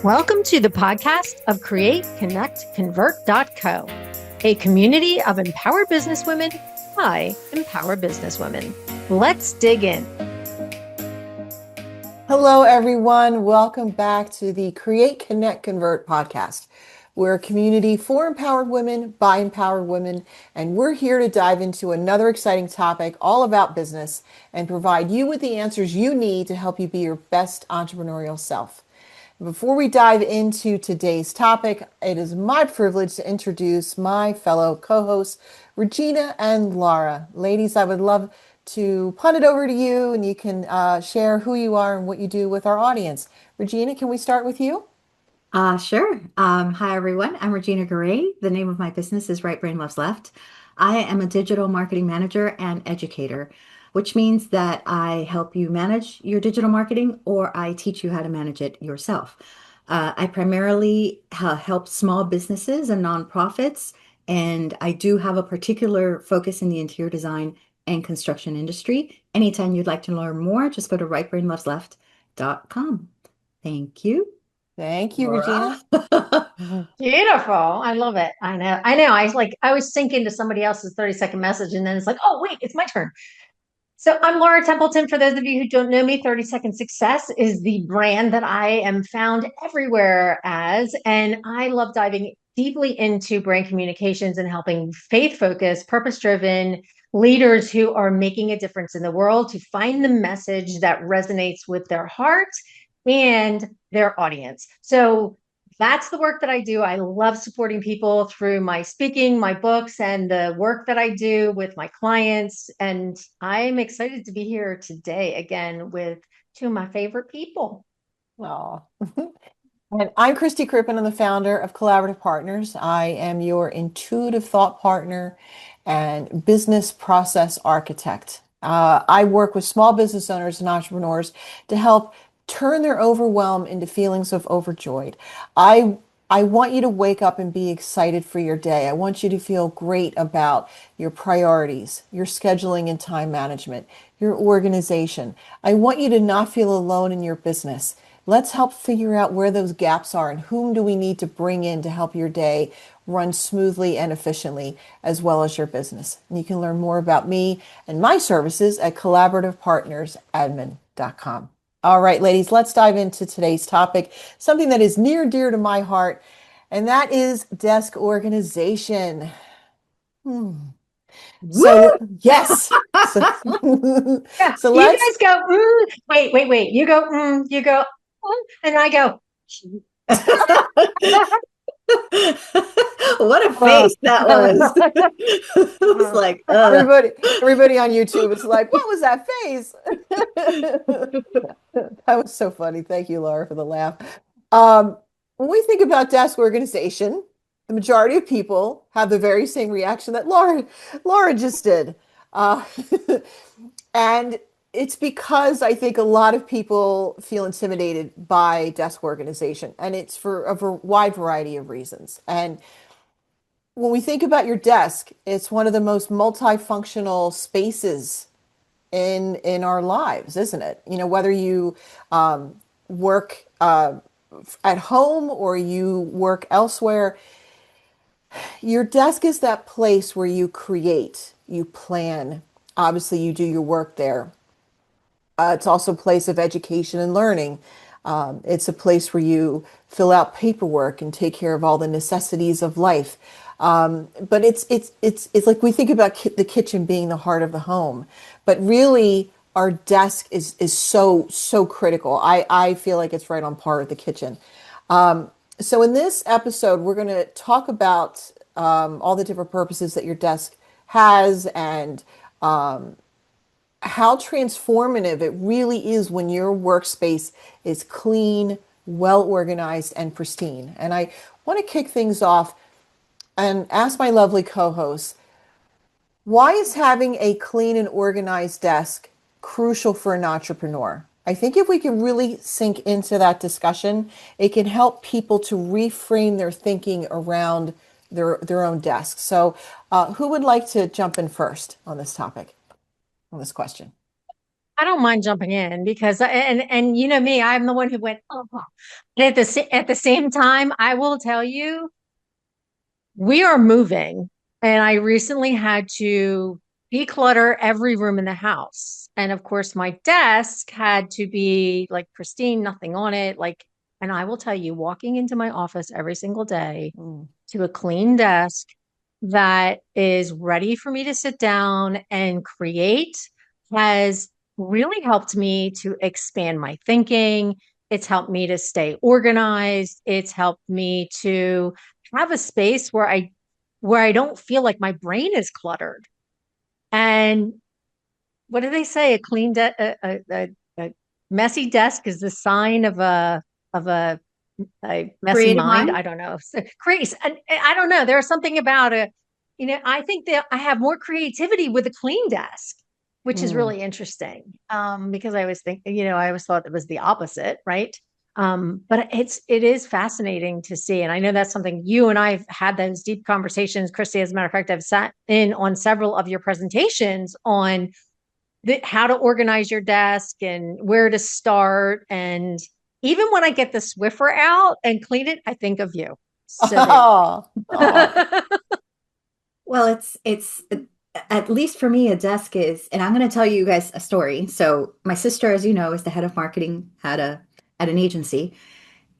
Welcome to the podcast of CreateConnectConvert.co, a community of empowered businesswomen by empowered businesswomen. Let's dig in. Hello, everyone. Welcome back to the Create, Connect, Convert podcast. We're a community for empowered women by empowered women, and we're here to dive into another exciting topic all about business and provide you with the answers you need to help you be your best entrepreneurial self. Before we dive into today's topic, it is my privilege to introduce my fellow co-hosts, Regina and Laura. Ladies, I would love to punt it over to you and you can share who you are and what you do with our audience. Regina, can we start with you? Sure. Hi, everyone. I'm Regina Garay. The name of my business is Right Brain Loves Left. I am a digital marketing manager and educator, which means that I help you manage your digital marketing or I teach you how to manage it yourself. I primarily help small businesses and nonprofits, and I do have a particular focus in the interior design and construction industry. Anytime you'd like to learn more, just go to rightbrainlovesleft.com. Thank you. Thank you, Laura. Regina. Beautiful. I love it. I know. I was sync into somebody else's 30-second message and then it's like, oh, wait, it's my turn. So I'm Laura Templeton. For those of you who don't know me, 30 Second Success is the brand that I am found everywhere as, and I love diving deeply into brand communications and helping faith-focused, purpose-driven leaders who are making a difference in the world to find the message that resonates with their heart and their audience. So that's the work that I do. I love supporting people through my speaking, my books, and the work that I do with my clients. And I'm excited to be here today again with two of my favorite people. Oh. And I'm Kristy Crippen. I'm the founder of Collaborative Partners. I am your intuitive thought partner and business process architect. I work with small business owners and entrepreneurs to help turn their overwhelm into feelings of overjoyed. I I want you to wake up and be excited for your day. I want you to feel great about your priorities, your scheduling and time management, your organization. I want you to not feel alone in your business. Let's help figure out where those gaps are and whom do we need to bring in to help your day run smoothly and efficiently, as well as your business. And you can learn more about me and my services at collaborativepartnersadmin.com. All right, ladies, let's dive into today's topic, something that is near and dear to my heart, and that is desk organization. So, yes. So, Yeah, so you let's guys go, wait. You go, you go, and I go. What a face that was. It was like, everybody on YouTube is like, what was that face? That was so funny. Thank you, Laura, for the laugh. When we think about desk organization, the majority of people have the very same reaction that Laura just did. Uh, and it's because I think a lot of people feel intimidated by desk organization, and it's for a wide variety of reasons. And when we think about your desk, it's one of the most multifunctional spaces in our lives, isn't it? You know, whether you work at home or you work elsewhere, your desk is that place where you create, you plan. Obviously, you do your work there. It's also a place of education and learning. It's a place where you fill out paperwork and take care of all the necessities of life. But it's like we think about the kitchen being the heart of the home, but really our desk is so critical. I feel like it's right on par with the kitchen. So in this episode, we're going to talk about all the different purposes that your desk has and how transformative it really is when your workspace is clean, well organized, and pristine. And I want to kick things off and ask my lovely co-host, why is having a clean and organized desk crucial for an entrepreneur? I think if we can really sink into that discussion, it can help people to reframe their thinking around their own desk. So who would like to jump in first on this topic, on this question? I don't mind jumping in because and you know me, I'm the one who went, oh. And at the same time, I will tell you, we are moving, and I recently had to declutter every room in the house. And of course, my desk had to be like pristine, nothing on it. Like, and I will tell you, walking into my office every single day Mm. to a clean desk that is ready for me to sit down and create has really helped me to expand my thinking. It's helped me to stay organized. It's helped me to have a space where I don't feel like my brain is cluttered. And what do they say? A messy desk is the sign of a messy Creative mind. mind? I don't know. So, crease. And I don't know. There's something about it. You know, I think that I have more creativity with a clean desk, which is Mm. really interesting. Because I always think, you know, I always thought it was the opposite, right? But it is fascinating to see. And I know that's something you and I've had those deep conversations. Kristy, as a matter of fact, I've sat in on several of your presentations on how to organize your desk and where to start. And even when I get the Swiffer out and clean it, I think of you. So there you Oh, oh, go. Well, it's at least for me, a desk is, and I'm going to tell you guys a story. So my sister, as you know, is the head of marketing at an agency,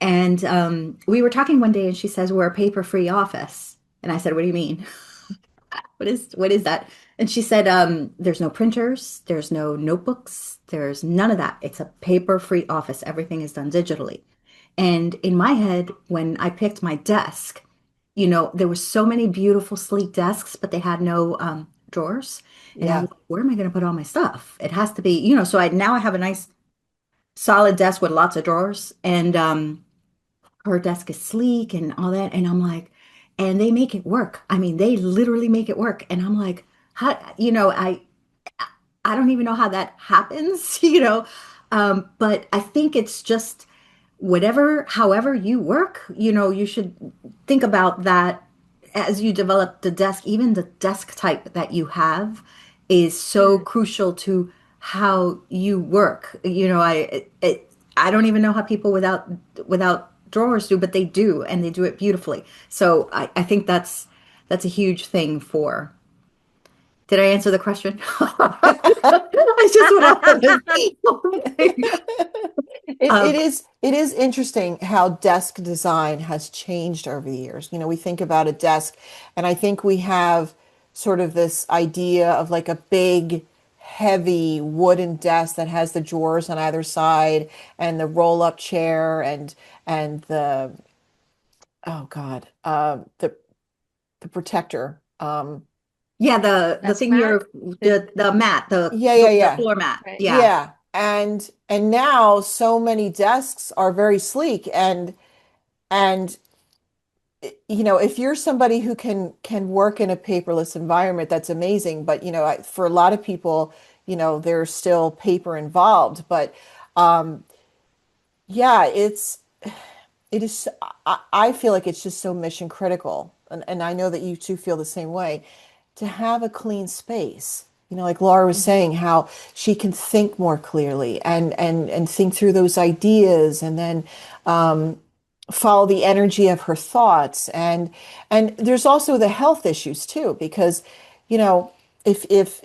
and we were talking one day, and she says we're a paper-free office, and I said, "What do you mean? What is that?" And she said, "There's no printers, there's no notebooks, there's none of that. It's a paper-free office. Everything is done digitally." And in my head, when I picked my desk, there were so many beautiful, sleek desks, but they had no drawers. And I'm yeah. like, where am I going to put all my stuff? It has to be, so now I have a nice solid desk with lots of drawers. And her desk is sleek and all that. And I'm like, and they make it work. I mean, they literally make it work. And I'm like, how, I don't even know how that happens, but I think it's just however you work, you should think about that as you develop the desk. Even the desk type that you have is so Mm. crucial to how you work. I don't even know how people without drawers do, but they do, and they do it beautifully. So I think that's a huge thing for. Did I answer the question? I just went off on this whole thing. It Um, is interesting how desk design has changed over the years. We think about a desk, and I think we have sort of this idea of like a big, heavy wooden desk that has the drawers on either side and the roll-up chair and the oh God, the protector. yeah, the Desk thing mat. you're The, the mat, Yeah, yeah, the yeah. floor mat. right. Yeah. Yeah. And now so many desks are very sleek and if you're somebody who can work in a paperless environment, that's amazing. But for a lot of people, there's still paper involved. But um, yeah, it is. I feel like it's just so mission critical, and I know that you two feel the same way. To have a clean space, like Laura was Mhm. saying, how she can think more clearly and think through those ideas, and then follow the energy of her thoughts. And there's also the health issues too, because you know if if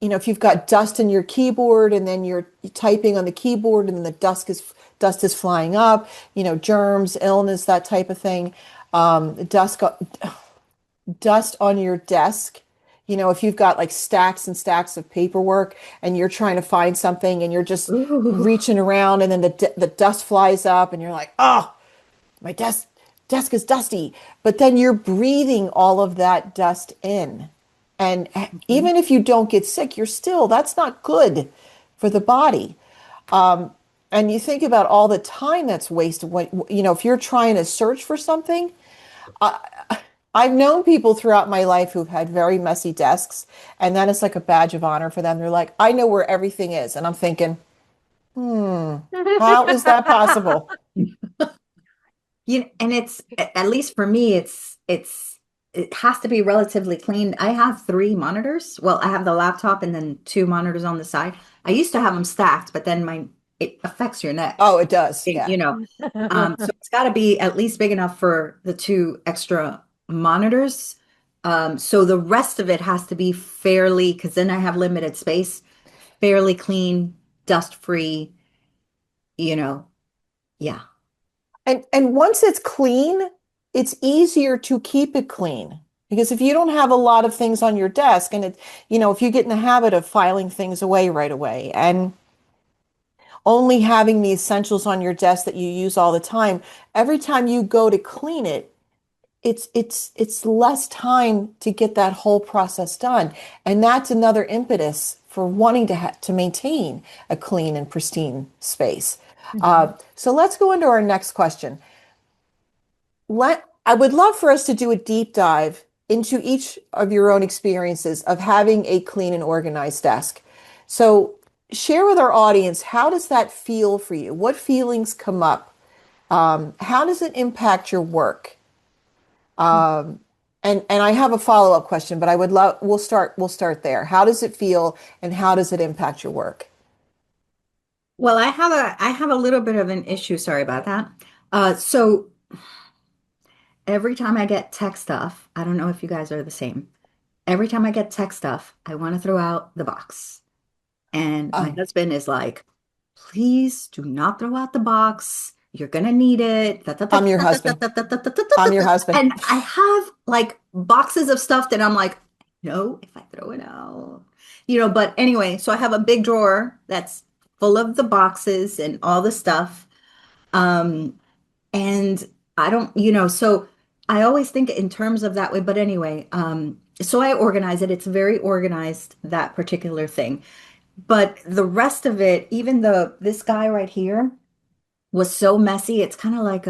you've got dust in your keyboard and then you're typing on the keyboard and the dust is flying up, germs, illness, that type of thing. Dust on your desk. If you've got like stacks and stacks of paperwork and you're trying to find something and you're just Ooh. reaching around and then the dust flies up and you're like, oh, my desk is dusty. But then you're breathing all of that dust in. And Mhm. even if you don't get sick, that's not good for the body. And you think about all the time that's wasted when, if you're trying to search for something. I've known people throughout my life who've had very messy desks, and then it's like a badge of honor for them. They're like, I know where everything is. And I'm thinking, how is that possible? And it's at least for me, it has to be relatively clean. I have three monitors. Well, I have the laptop and then two monitors on the side. I used to have them stacked, but then it affects your neck, Oh, it does. Yeah. you know. So it's got to be at least big enough for the two extra monitors. So the rest of it has to be fairly, because then I have limited space, fairly clean, dust free, you know. Yeah. And once it's clean, it's easier to keep it clean. Because if you don't have a lot of things on your desk and if you get in the habit of filing things away right away and only having the essentials on your desk that you use all the time, every time you go to clean it, it's less time to get that whole process done. And that's another impetus for wanting to maintain a clean and pristine space. So let's go into our next question. I would love for us to do a deep dive into each of your own experiences of having a clean and organized desk. So share with our audience, how does that feel for you? What feelings come up? How does it impact your work? And I have a follow-up question, but we'll start there. How does it feel and how does it impact your work? Well, I have a little bit of an issue. Sorry about that. So every time I get tech stuff, I don't know if you guys are the same. Every time I get tech stuff, I want to throw out the box. And my Um, husband is like, please do not throw out the box. You're gonna need it. I'm your husband. I'm your husband. And I have like boxes of stuff that I'm like, no, if I throw it out, but anyway, so I have a big drawer that's full of the boxes and all the stuff. Um, and I don't, so I always think in terms of that way, but anyway, so I organize it. It's very organized, that particular thing. But the rest of it, even though this guy right here was so messy, it's kind of like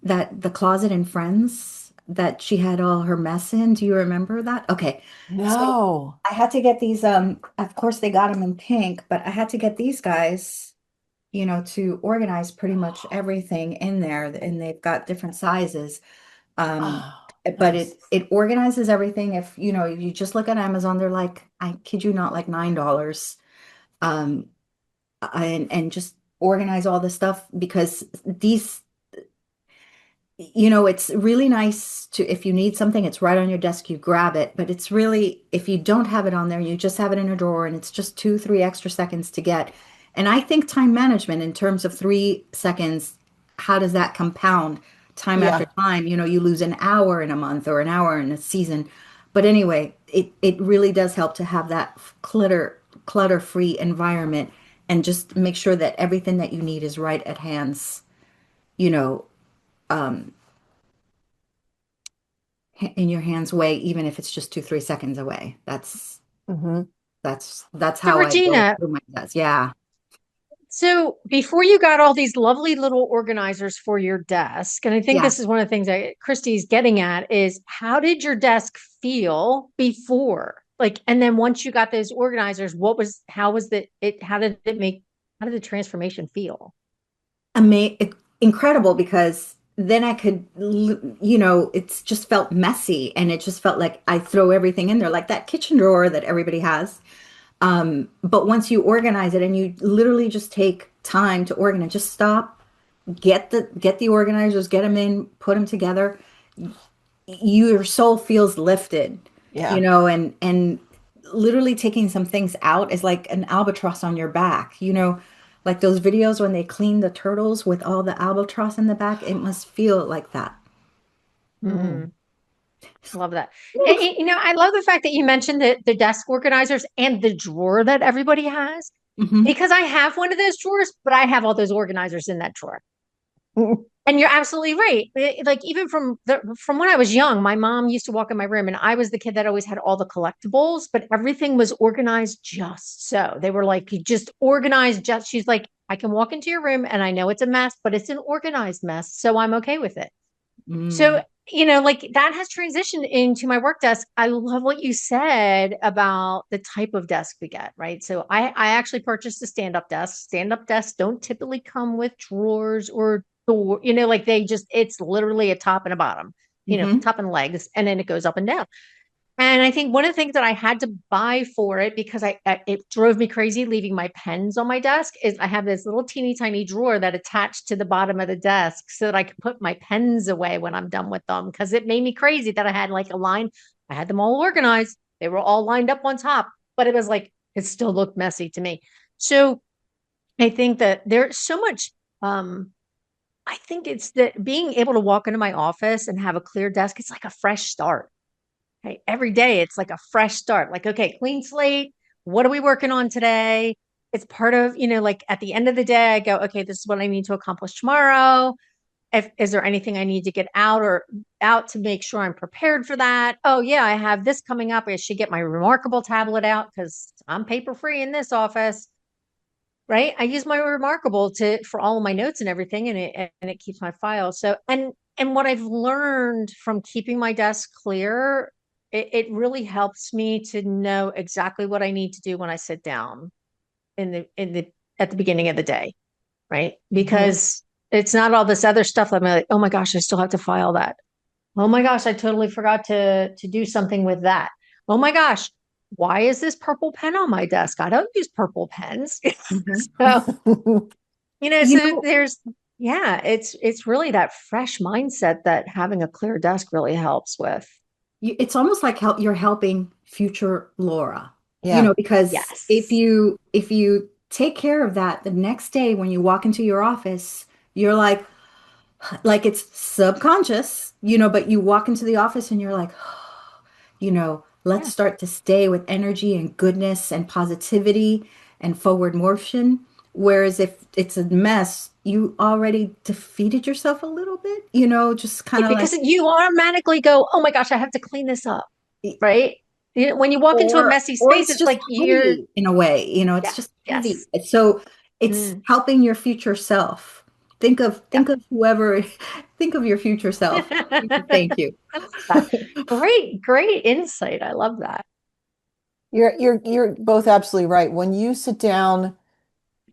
that the closet in Friends that she had all her mess in. Do you remember that? Okay. So No. I had to get these of course they got them in pink, but I had to get these guys, to organize pretty much everything in there, and they've got different sizes. Um, Oh, but nice. it organizes everything. If you just look at Amazon, they're like, I kid you not, like $9. Um, and just organize all this stuff because it's really nice to, if you need something, it's right on your desk, you grab it. But it's really, if you don't have it on there, you just have it in a drawer and it's just 2, 3 extra seconds to get. And I think time management in terms of 3 seconds, how does that compound time after Yeah. time? You lose an hour in a month or an hour in a season. But anyway, it really does help to have that clutter-free environment and just make sure that everything that you need is right at hands, you know, um, in your hands way, even if it's just 2, 3 seconds away. Hmm. That's So how I go Regina, through my desk. Yeah. so before you got all these lovely little organizers for your desk, and I think Yeah. this is one of the things that Christy's getting at is how did your desk feel before? Like, and then once you got those organizers, how did the transformation feel? Incredible because then I could, it's just felt messy and it just felt like I throw everything in there, like that kitchen drawer that everybody has. But once you organize it and you literally just take time to organize, just stop, get the organizers, get them in, put them together. Your soul feels lifted, Yeah. and literally taking some things out is like an albatross on your back, like those videos when they clean the turtles with all the albatross in the back. It must feel like that. Mm. Mm, love that. I love the fact that you mentioned the desk organizers and the drawer that everybody has, Hmm. because I have one of those drawers, but I have all those organizers in that drawer. And you're absolutely right. Like even from when I was young, my mom used to walk in my room and I was the kid that always had all the collectibles, but everything was organized just so. They were like, you just organized just she's like, I can walk into your room and I know it's a mess, but it's an organized mess. So I'm okay with it. So, Mm. like that has transitioned into my work desk. I love what you said about the type of desk we get, right? So I actually purchased a stand-up desk. Stand-up desks don't typically come with drawers or door, like it's literally a top and a bottom, Hmm. top and legs, and then it goes up and down. And I think one of the things that I had to buy for it because it drove me crazy leaving my pens on my desk is I have this little teeny tiny drawer that attached to the bottom of the desk so that I could put my pens away when I'm done with them because it made me crazy that I had like a line. I had them all organized. They were all lined up on top, but it was like it still looked messy to me. So I think that there's so much I think it's that being able to walk into my office and have a clear desk, it's like a fresh start. Right? Every day it's like a fresh start. Like, okay, clean slate. What are we working on today? It's part of, like at the end of the day, I go, okay, this is what I need to accomplish tomorrow. If is there anything I need to get out to make sure I'm prepared for that? Oh yeah, I have this coming up. I should get my Remarkable tablet out because I'm paper free in this office. Right. I use my Remarkable for all of my notes and everything, and it keeps my files. So and what I've learned from keeping my desk clear, it really helps me to know exactly what I need to do when I sit down in the at the beginning of the day, right? Mhm. Because it's not all this other stuff that I'm like, oh my gosh, I still have to file that. Oh my gosh, I totally forgot to do something with that. Oh my gosh, why is this purple pen on my desk? I don't use purple pens. Mhm. So, You so know, yeah, it's really that fresh mindset that having a clear desk really helps with. it's almost like you're helping future Laura, Yeah. because if Yes. you take care of that the next day when you walk into your office, you're like it's subconscious, but you walk into the office and you're like, let's Yeah. start this day with energy and goodness and positivity and forward motion. Whereas if it's a mess, you already defeated yourself a little bit, just kind Right, of like, because you automatically go, oh my gosh, I have to clean this up, right? When you walk into a messy or space, it's it's just like you're, heavy in a way, it's yeah, just heavy. yes. So it's Mm, helping your future self. Think of yeah. think of whoever, think of your future self. Thank you. I love that. Great, great insight. I love that. You're both absolutely right. When you sit down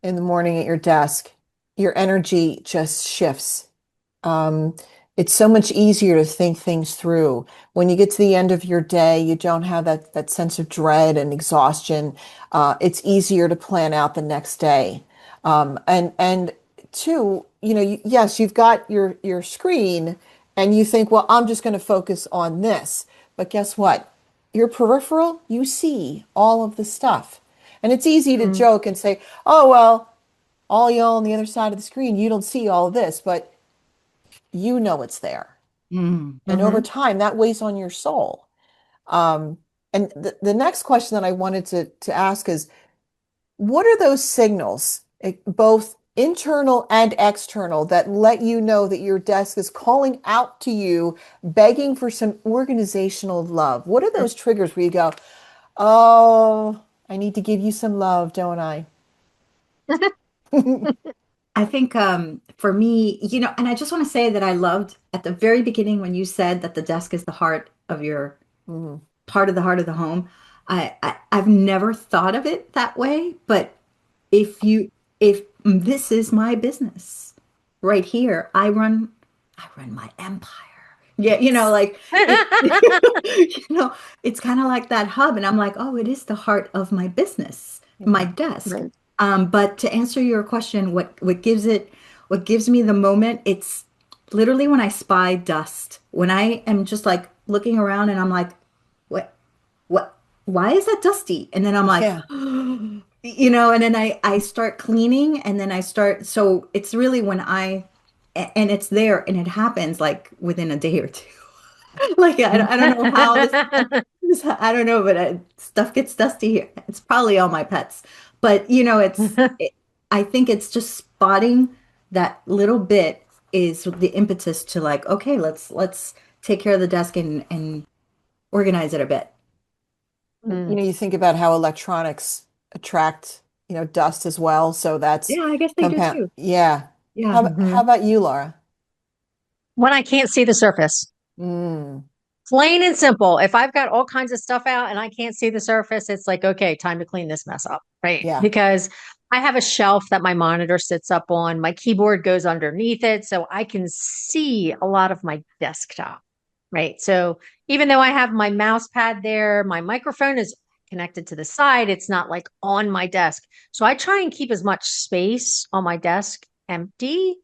in the morning at your desk, your energy just shifts. Um, it's so much easier to think things through. When you get to the end of your day, you don't have that sense of dread and exhaustion. It's easier to plan out the next day. And two, yes, you've got your screen, and you think, well, I'm just going to focus on this. But guess what? Your peripheral, you see all of the stuff. And it's easy to Mm, joke and say, oh, well, all y'all on the other side of the screen, you don't see all of this, but you know it's there. And over mm-hmm. time, that weighs on your soul. Um, and the next question that I wanted to ask is, what are those signals, both internal and external, that let you know that your desk is calling out to you, begging for some organizational love? What are those triggers where you go, oh, I need to give you some love, don't I? I think for me, and I just want to say that I loved at the very beginning when you said that the desk is the heart of your Mhm. part of the heart of the home. I've never thought of it that way, but if this is my business right here, I run my empire. Yeah, like it, it's kind of like that hub, and I'm like, oh, it is the heart of my business, my Yeah. desk. Right. But to answer your question, what gives me the moment, it's literally when I spy dust, when I am just like looking around and I'm like, what why is that dusty? And then I'm like, Yeah. and then I start cleaning, and then I start, so it's really when and it's there, and it happens like within a day or two. Like I don't know how I don't know, but stuff gets dusty here. It's probably all my pets, but I think it's just spotting that little bit is the impetus to like, okay, let's take care of the desk and organize it a bit. Mm. You think about how electronics attract, dust as well. So that's Yeah, I guess they do compound. too. Yeah. Yeah. How Mhm. about you, Laura? When I can't see the surface. Mm, Plain and simple. If I've got all kinds of stuff out and I can't see the surface, it's like, okay, time to clean this mess up, right? yeah. Because I have a shelf that my monitor sits up on. My keyboard goes underneath it, so I can see a lot of my desktop. right? So even though I have my mouse pad there, my microphone is connected to the side. It's not like on my desk. So I try and keep as much space on my desk empty.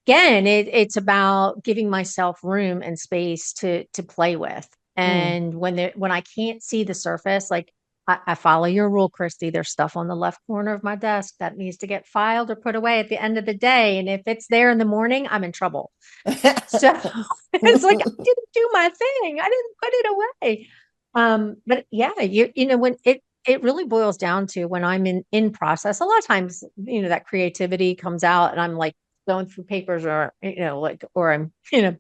Again, it's about giving myself room and space to play with. Mm. And when I can't see the surface, like I follow your rule, Kristy. There's stuff on the left corner of my desk that needs to get filed or put away at the end of the day. And if it's there in the morning, I'm in trouble. So it's like I didn't do my thing. I didn't put it away. But yeah, when it really boils down to when I'm in process, a lot of times, that creativity comes out and I'm like going through papers or like or I'm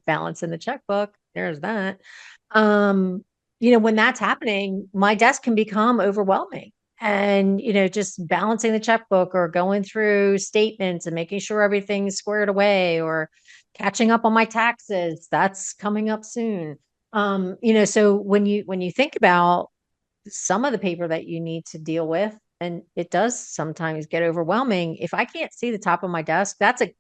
balancing the checkbook. There's that. Um, when that's happening, my desk can become overwhelming. And just balancing the checkbook or going through statements and making sure everything's squared away or catching up on my taxes, that's coming up soon. So when you think about some of the paper that you need to deal with, and it does sometimes get overwhelming. If I can't see the top of my desk, that's a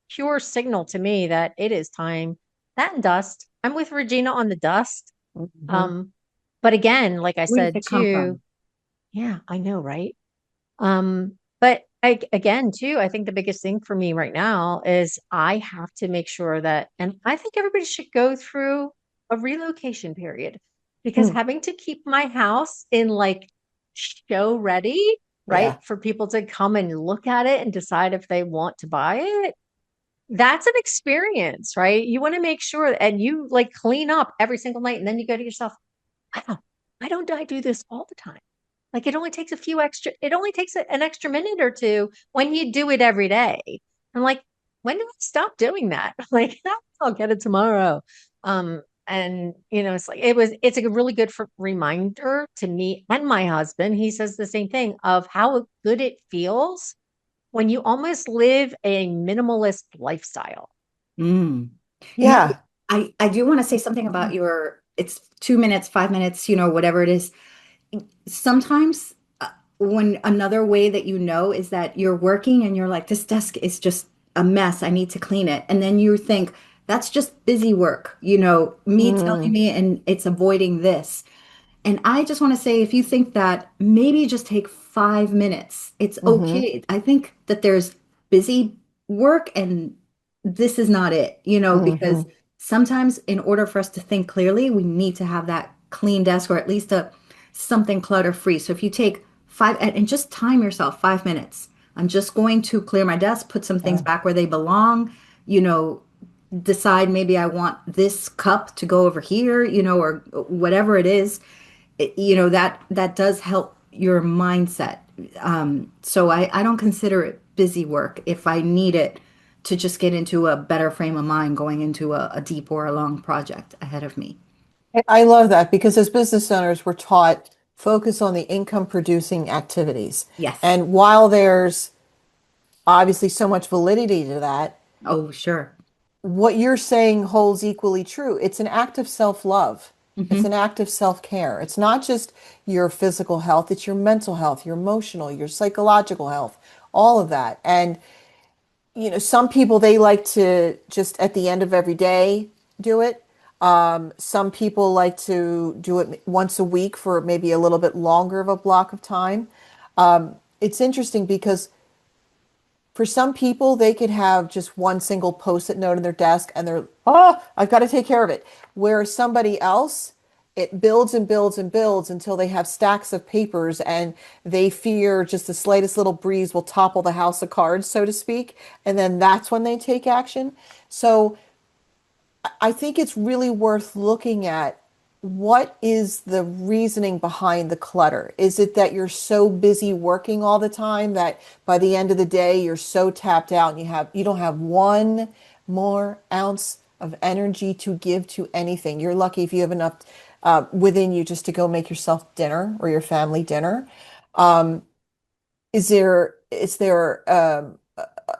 pure signal to me that it is time. That and dust. I'm with Regina on the dust. Mhm. Um, but again, like I Where does said it come too, from? yeah, I know, right? But again, too, I think the biggest thing for me right now is I have to make sure that, and I think everybody should go through a relocation period because Mm. having to keep my house in like show ready, right, Yeah. for people to come and look at it and decide if they want to buy it, that's an experience, right? You want to make sure and you like clean up every single night and then you go to yourself, wow, why don't I do this all the time? Like it only takes an extra minute or two when you do it every day. I'm like, when do I stop doing that? Like, I'll get it tomorrow. And it's a really good reminder to me and my husband. He says the same thing of how good it feels when you almost live a minimalist lifestyle. Mm. And Yeah. I do want to say something about it's 2 minutes, 5 minutes, whatever it is. Sometimes when another way that is that you're working and you're like, this desk is just a mess. I need to clean it. And then you think, that's just busy work, me telling Mm. me, and it's avoiding this. And I just want to say, if you think that, maybe just take 5 minutes. It's Hmm. okay. I think that there's busy work and this is not it, because Hmm. sometimes in order for us to think clearly, we need to have that clean desk or at least something clutter free. So if you take five and just time yourself 5 minutes, I'm just going to clear my desk, put some things Yeah. back where they belong, you know, decide maybe I want this cup to go over here, or whatever it is, that does help your mindset. So I don't consider it busy work if I need it to just get into a better frame of mind going into a deep or a long project ahead of me. I love that because as business owners, we're taught focus on the income producing activities. Yes. And while there's obviously so much validity to that, Oh, sure. what you're saying holds equally true. It's an act of self-love. It's Hmm. an act of self-care. It's not just your physical health, it's your mental health, your emotional, your psychological health, all of that. And some people they like to just at the end of every day do it. Some people like to do it once a week for maybe a little bit longer of a block of time. It's interesting because for some people, they could have just one single post-it note on their desk and they're, oh, I've got to take care of it. Whereas somebody else, it builds and builds and builds until they have stacks of papers and they fear just the slightest little breeze will topple the house of cards, so to speak. And then that's when they take action. So I think it's really worth looking at what is the reasoning behind the clutter? Is it that you're so busy working all the time that by the end of the day you're so tapped out and you don't have one more ounce of energy to give to anything? You're lucky if you have enough within you just to go make yourself dinner or your family dinner. Is there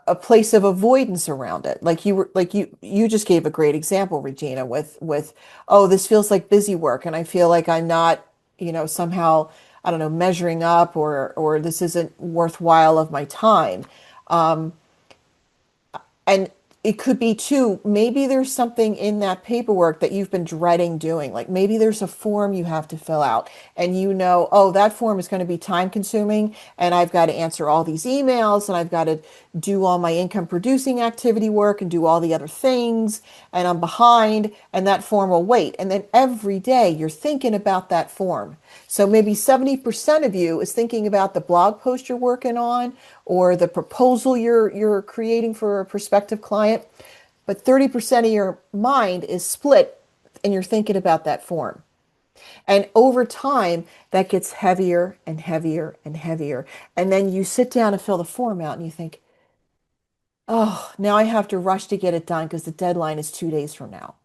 a place of avoidance around it? Like you just gave a great example, Regina, with oh, this feels like busy work and I feel like I'm not, somehow, I don't know, measuring up or this isn't worthwhile of my time. And it could be too, maybe there's something in that paperwork that you've been dreading doing. Like maybe there's a form you have to fill out and you know, oh, that form is going to be time consuming and I've got to answer all these emails and I've got to do all my income producing activity work and do all the other things and I'm behind and that form will wait. And then every day you're thinking about that form. So maybe 70% of you is thinking about the blog post you're working on or the proposal you're creating for a prospective client, but 30% of your mind is split and you're thinking about that form. And over time, that gets heavier and heavier and heavier. And then you sit down and fill the form out and you think, oh, now I have to rush to get it done because the deadline is 2 days from now.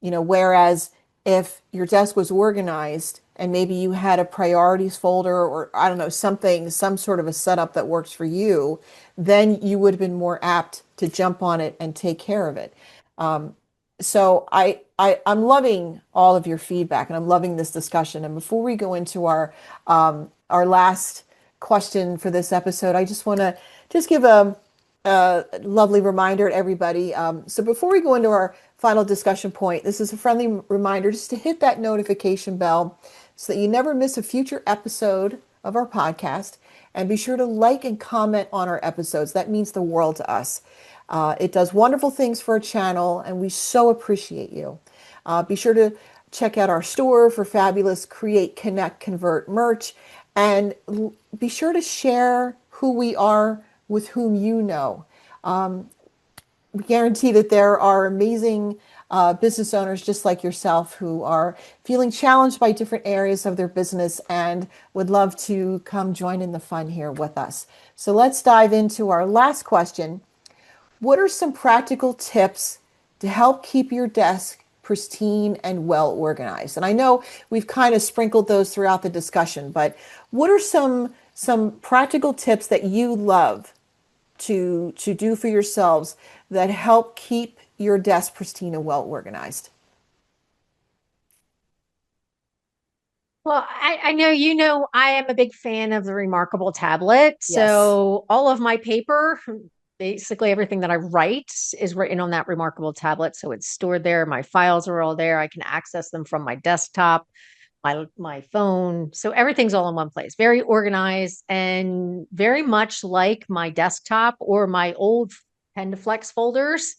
Whereas if your desk was organized and maybe you had a priorities folder or I don't know, something, some sort of a setup that works for you, then you would have been more apt to jump on it and take care of it. So I'm loving all of your feedback and I'm loving this discussion. And before we go into our last question for this episode, I just want to just give a lovely reminder to everybody. So before we go into our final discussion point, this is a friendly reminder just to hit that notification bell so that you never miss a future episode of our podcast. And be sure to like and comment on our episodes. That means the world to us. It does wonderful things for our channel, and we so appreciate you. Be sure to check out our store for fabulous Create, Connect, Convert merch, and be sure to share who we are with whom you know. We guarantee that there are amazing business owners just like yourself who are feeling challenged by different areas of their business and would love to come join in the fun here with us. So let's dive into our last question. What are some practical tips to help keep your desk pristine and well organized? And I know we've kind of sprinkled those throughout the discussion, but what are some practical tips that you love to do for yourselves that help keep your desk pristine and well organized? Well, I know I am a big fan of the Remarkable tablet. Yes. So all of my paper, basically everything that I write is written on that Remarkable tablet. So it's stored there. My files are all there. I can access them from my desktop, my phone. So everything's all in one place. Very organized and very much like my desktop or my old Pendaflex folders.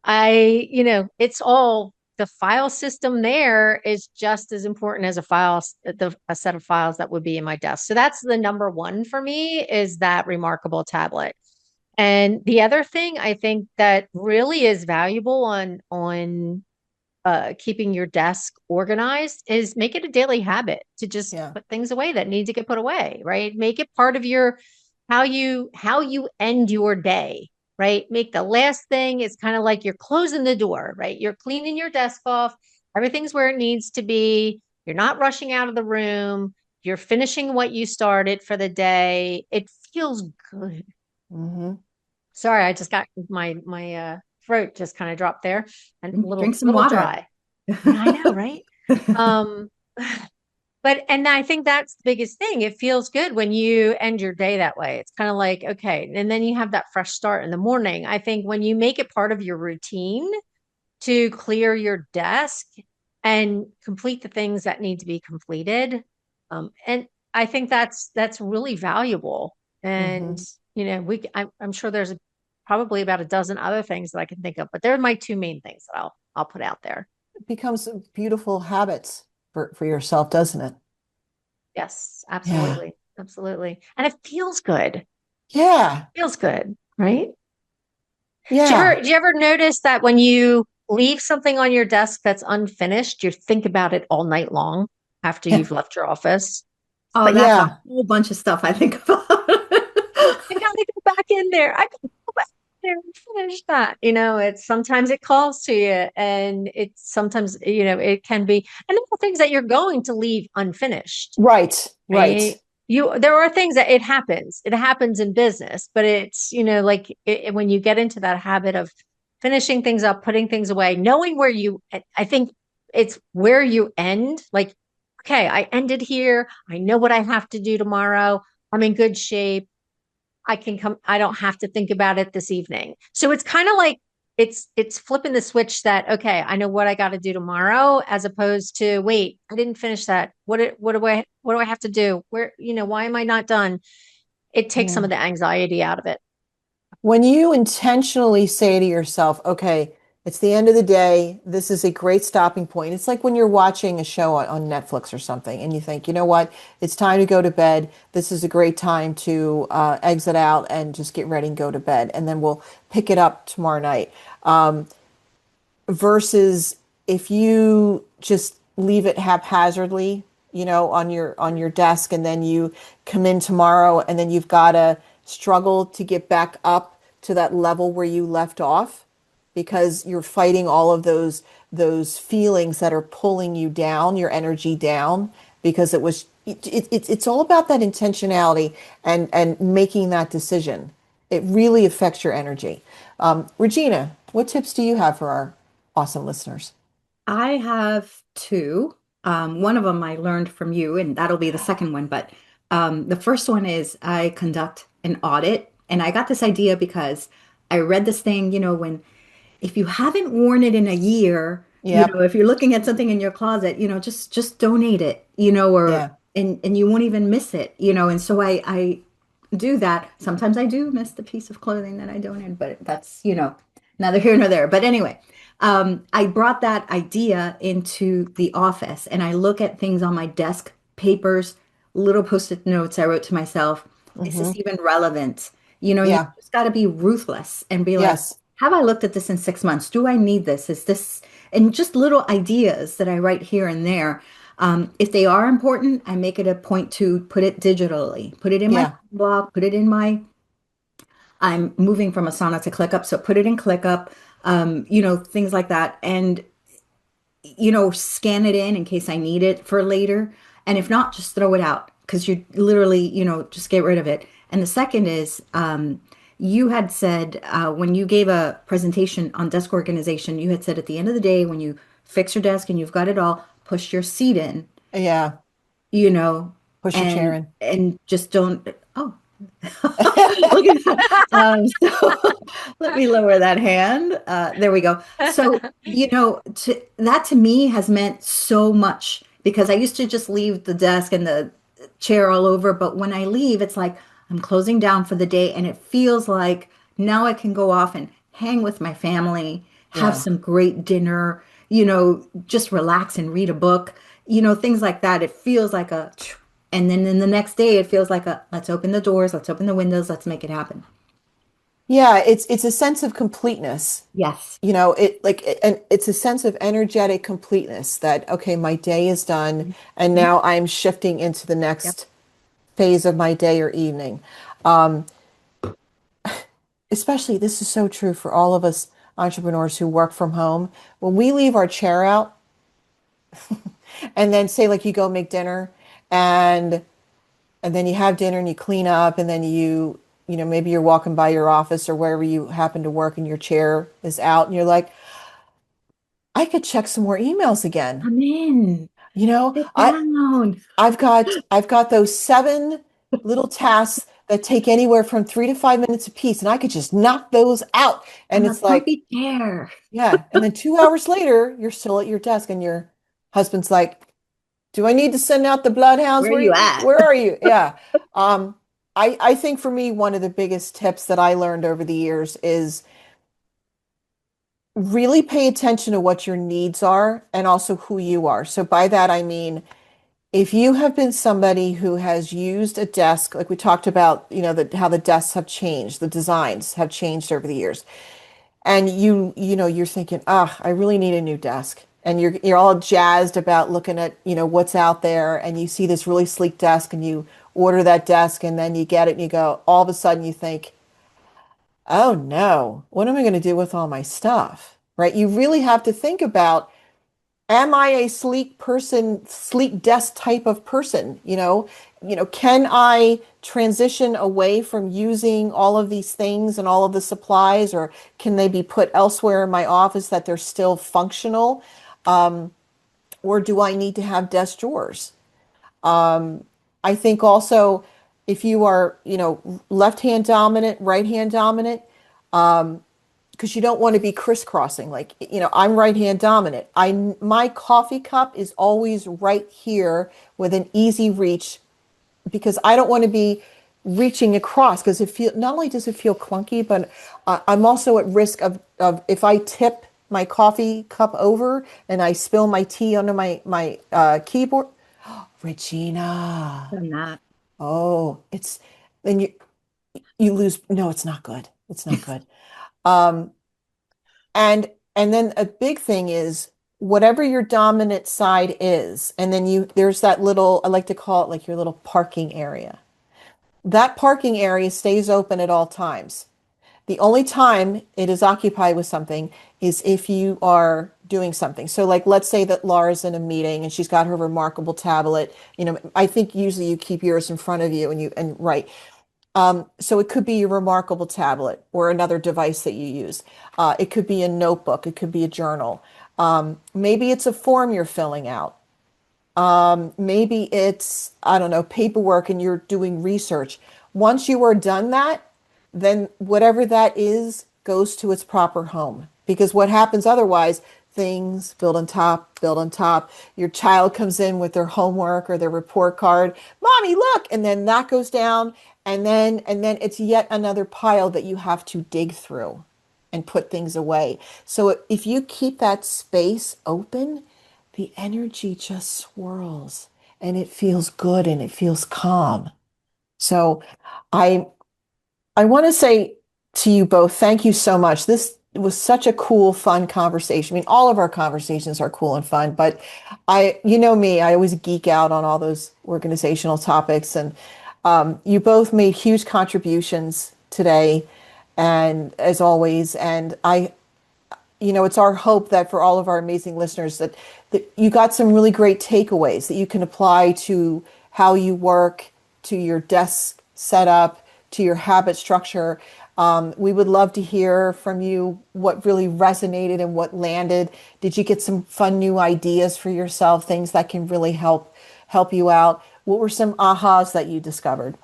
It's all the file system there is just as important as a set of files that would be in my desk. So that's the number one for me is that Remarkable tablet. And the other thing I think that really is valuable on keeping your desk organized is make it a daily habit to just Yeah. put things away that need to get put away, right? Make it part of your how you end your day, right? Make the last thing, it's kind of like you're closing the door, right? You're cleaning your desk off, everything's where it needs to be. You're not rushing out of the room. You're finishing what you started for the day. It feels good. Mm-hmm. Sorry, I just got my throat just kind of dropped there and a Drink little some little water. dry. Yeah, I know, right? Um, and I think that's the biggest thing. It feels good when you end your day that way. It's kind of like, okay, and then you have that fresh start in the morning. I think when you make it part of your routine to clear your desk and complete the things that need to be completed, and I think that's really valuable. And Mm-hmm. I'm sure there's probably about a dozen other things that I can think of, but they're my two main things that I'll put out there. It becomes beautiful habits for yourself, doesn't it? Yes, Yeah. absolutely. Absolutely. And it feels good. Yeah. Feels good, right? Yeah. Do you ever notice that when you leave something on your desk that's unfinished, you think about it all night long after Yeah. you've left your office? Oh, Like, that's a Yeah. whole bunch of stuff I think about. I gotta go back in there. I gotta go back in there and finish that. It's sometimes it calls to you, and it's sometimes, it can be, and there are things that you're going to leave unfinished. Right. Right. Right. There are things that it happens in business, but it's, like when you get into that habit of finishing things up, putting things away, knowing I think it's where you end. Like, okay, I ended here. I know what I have to do tomorrow. I'm in good shape. I don't have to think about it this evening. So it's kind of like it's flipping the switch that, okay, I know what I got to do tomorrow, as opposed to, wait, I didn't finish that. What do I have to do? Where, why am I not done? It takes some Yeah. of the anxiety out of it. When you intentionally say to yourself, okay, it's the end of the day, this is a great stopping point. It's like when you're watching a show on Netflix or something and you think, you know what, it's time to go to bed. This is a great time to exit out and just get ready and go to bed. And then we'll pick it up tomorrow night. Versus if you just leave it haphazardly, on your desk, and then you come in tomorrow and then you've got to struggle to get back up to that level where you left off because you're fighting all of those feelings that are pulling you down, your energy down, because it's all about that intentionality and making that decision. It really affects your energy. Regina, what tips do you have for our awesome listeners? I have two. One of them I learned from you, and that'll be the second one. But the first one is I conduct an audit. And I got this idea because I read this thing, when if you haven't worn it in a year, Yep. if you're looking at something in your closet, just donate it, or Yeah. and you won't even miss it, and so I do that. Sometimes I do miss the piece of clothing that I donated, but that's, neither here nor there. But anyway, I brought that idea into the office and I look at things on my desk, papers, little post-it notes I wrote to myself. Is Hmm. this even relevant? You Yeah. just got to be ruthless and be like, Yes. have I looked at this in 6 months? Do I need this? Is this, and just little ideas that I write here and there. If they are important, I make it a point to put it digitally, put it in my Yeah. blog, put it in my, I'm moving from Asana to ClickUp, so put it in ClickUp, things like that. And, scan it in case I need it for later. And if not, just throw it out because you literally, just get rid of it. And the second is, you had said when you gave a presentation on desk organization, you had said at the end of the day, when you fix your desk and you've got it all, push your seat in, Yeah. you know, Push your chair and in. just don't. Oh, look at that. So let me lower that hand. There we go. So, that to me has meant so much because I used to just leave the desk and the chair all over. But when I leave, it's like I'm closing down for the day and it feels like now I can go off and hang with my family, have Yeah. some great dinner, just relax and read a book, things like that. It feels like a and then the next day, it feels like a let's open the doors, let's open the windows, let's make it happen. Yeah. It's a sense of completeness. Yes. And it's a sense of energetic completeness that, okay, my day is done, and Mhm. now I'm shifting into the Yep. next phase of my day or evening. Um, Especially, this is so true for all of us entrepreneurs who work from home. When we leave our chair out, and then say like you go make dinner, and and then you have dinner and you clean up, and then maybe you're walking by your office or wherever you happen to work and your chair is out and you're like, I could check some more emails again. Come in, You know, sit I down. I've got those seven little tasks that take anywhere from 3 to 5 minutes apiece, and I could just knock those out. And I'm a it's like, comfy chair. yeah. And then 2 hours later, you're still at your desk, and your husband's like, do I need to send out the bloodhounds? Where are you at? Where are you? Yeah. Um, I think for me, one of the biggest tips that I learned over the years is really pay attention to what your needs are and also who you are. So by that, I mean, if you have been somebody who has used a desk, like we talked about, how the desks have changed, the designs have changed over the years, and you're thinking, ah, I really need a new desk. And you're all jazzed about looking at, what's out there, and you see this really sleek desk and you order that desk and then you get it and you go, all of a sudden you think, oh no, what am I going to do with all my stuff? Right? You really have to think about, am I a sleek person, sleek desk type of person? Can I transition away from using all of these things and all of the supplies, or can they be put elsewhere in my office that they're still functional? Or do I need to have desk drawers? I think also if you are, left hand dominant, right hand dominant, because you don't want to be crisscrossing. Like, I'm right hand dominant. My coffee cup is always right here with an easy reach, because I don't want to be reaching across, because not only does it feel clunky, but I'm also at risk of if I tip my coffee cup over and I spill my tea onto my keyboard. Regina. Done that. Oh, then you lose. No, it's not good. It's not good. Um, and then a big thing is whatever your dominant side is, and then there's that little, I like to call it like your little parking area. That parking area stays open at all times. The only time it is occupied with something is if you are doing something. So like, let's say that Laura's in a meeting and she's got her remarkable tablet. I think usually you keep yours in front of you and right. So it could be your remarkable tablet or another device that you use. It could be a notebook. It could be a journal. Maybe it's a form you're filling out. Maybe it's, I don't know, paperwork and you're doing research. Once you are done that, then whatever that is goes to its proper home. Because what happens otherwise, things build on top, build on top. Your child comes in with their homework or their report card. Mommy, look, and then that goes down. And then it's yet another pile that you have to dig through and put things away. So if you keep that space open, the energy just swirls and it feels good and it feels calm. So I want to say to you both, thank you so much. This was such a cool, fun conversation. I mean, all of our conversations are cool and fun, but you know me, I always geek out on all those organizational topics. And you both made huge contributions today, and as always, and it's our hope that for all of our amazing listeners that you got some really great takeaways that you can apply to how you work, to your desk setup, to your habit structure. We would love to hear from you what really resonated and what landed. Did you get some fun new ideas for yourself, things that can really help you out? What were some ahas that you discovered?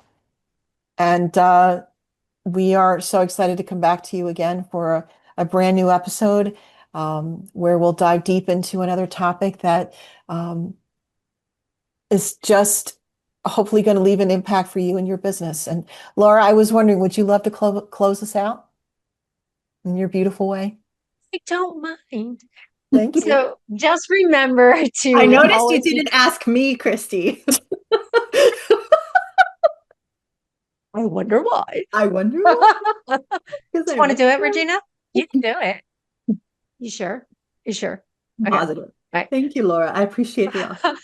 And we are so excited to come back to you again for a brand new episode where we'll dive deep into another topic that is just hopefully going to leave an impact for you and your business. And Laura, I was wondering, would you love to close us out in your beautiful way? I don't mind. Thank you. So just remember to. I noticed you didn't ask me, Kristy. I wonder why. I wonder why. You want to do it, Regina? You can do it. You sure? You sure? Okay. Positive. Right. Thank you, Laura. I appreciate the offer.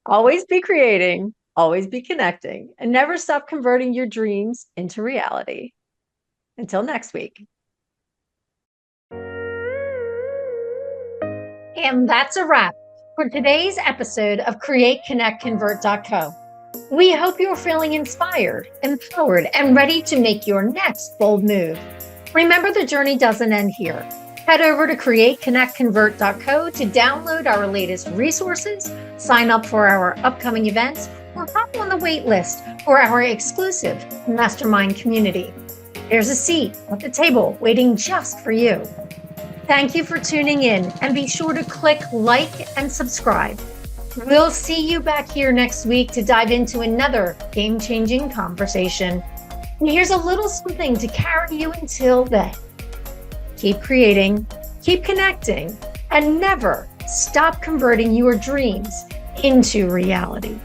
Always be creating, always be connecting, and never stop converting your dreams into reality. Until next week. And that's a wrap for today's episode of CreateConnectConvert.co. We hope you're feeling inspired, empowered, and ready to make your next bold move. Remember, the journey doesn't end here. Head over to CreateConnectConvert.co to download our latest resources, sign up for our upcoming events, or hop on the wait list for our exclusive mastermind community. There's a seat at the table waiting just for you. Thank you for tuning in, and be sure to click like and subscribe. We'll see you back here next week to dive into another game-changing conversation. And here's a little something to carry you until then. Keep creating, keep connecting, and never stop converting your dreams into reality.